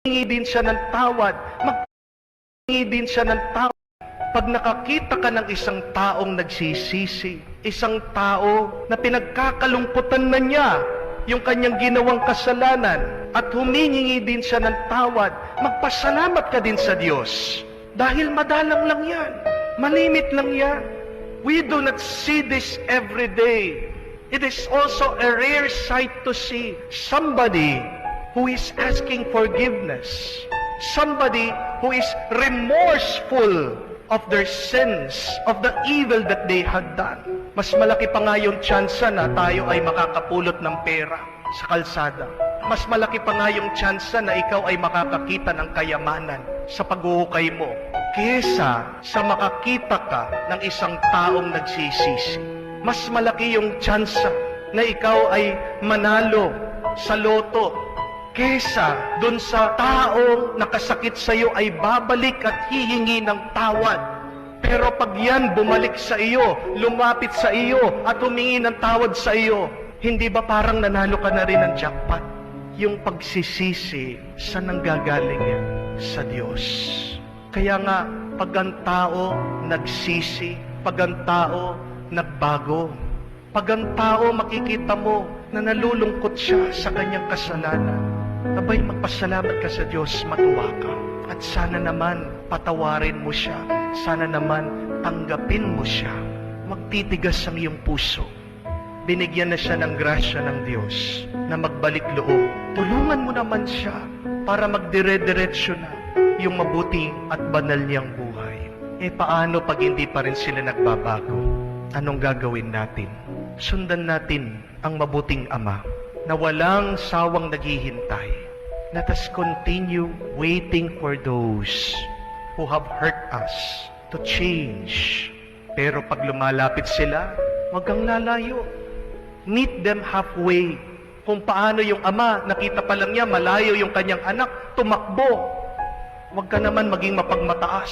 maghingi din siya ng tawad. Maghingi din siya ng tawad. Pag nakakita ka ng isang taong nagsisisi, isang tao na pinagkakalungkutan na niya yung kanyang ginawang kasalanan at humingi din siya ng tawad, magpasalamat ka din sa Diyos. Dahil madalang lang yan. Malimit lang yan. We do not see this every day. It is also a rare sight to see somebody who is asking forgiveness. Somebody who is remorseful of their sins, of the evil that they had done. Mas malaki pa nga yung tsansa na tayo ay makakapulot ng pera sa kalsada. Mas malaki pa nga yung tsansa na ikaw ay makakakita ng kayamanan sa pag-uukay mo kesa sa makakita ka ng isang taong nagsisisi. Mas malaki yung tsansa na ikaw ay manalo sa loto kesa dun sa taong nakasakit sa iyo ay babalik at hihingi ng tawad. Pero pag yan bumalik sa iyo, lumapit sa iyo at humingi ng tawad sa iyo, hindi ba parang nanalo ka na rin ng jackpot? Yung pagsisisi, saan nanggagaling yan? Sa Diyos. Kaya nga, pag ang tao nagsisi, pag ang tao nagbago, pag ang tao makikita mo na nalulungkot siya sa kanyang kasalanan, abay magpasalamat ka sa Diyos, matuwa ka. At sana naman patawarin mo siya, sana naman tanggapin mo siya. Magtitigas ang iyong puso. Binigyan na siya ng grasya ng Diyos na magbalik loob. Tulungan mo naman siya para magdire-diretsyo na yung mabuting at banal niyang buhay. Paano pag hindi pa rin sila nagbabago? Anong gagawin natin? Sundan natin ang mabuting Ama na walang sawang naghihintay. Let us continue waiting for those who have hurt us to change. Pero pag lumalapit sila, wag kang lalayo. Meet them halfway. Kung paano yung ama, nakita pa lang niya, malayo yung kanyang anak, tumakbo. Wag ka naman maging mapagmataas.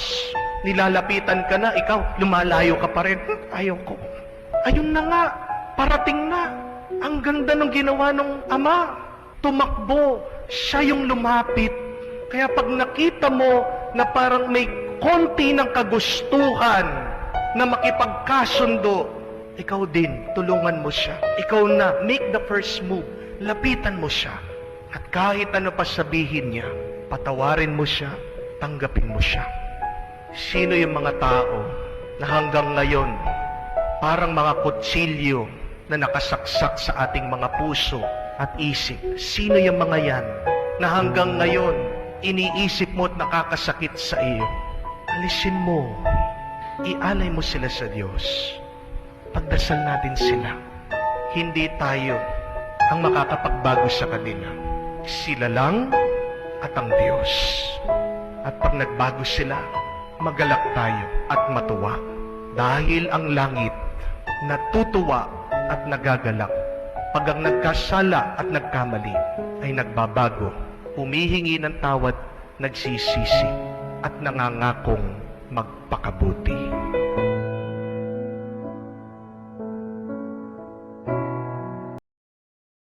Nilalapitan ka na, ikaw, lumalayo ka pa rin. Ayaw ko. Ayun na nga, parating na. Ang ganda ng ginawa ng ama. Tumakbo. Siya yung lumapit. Kaya pag nakita mo na parang may konti ng kagustuhan na makipagkasundo, ikaw din, tulungan mo siya. Ikaw na, make the first move. Lapitan mo siya. At kahit ano pa sabihin niya, patawarin mo siya, tanggapin mo siya. Sino yung mga tao na hanggang ngayon, parang mga kutsilyo na nakasaksak sa ating mga puso at isip? Sino yung mga yan na hanggang ngayon iniisip mo at nakakasakit sa iyo? Alisin mo. Ialay mo sila sa Diyos. Pagdasal natin sila. Hindi tayo ang makakapagbago sa kanila. Sila lang at ang Diyos. At pag nagbago sila, magalak tayo at matuwa. Dahil ang langit natutuwa at nagagalak. Pag ang nagkasala at nagkamali ay nagbabago, humihingi ng tawad, nagsisisi, at nangangakong magpakabuti.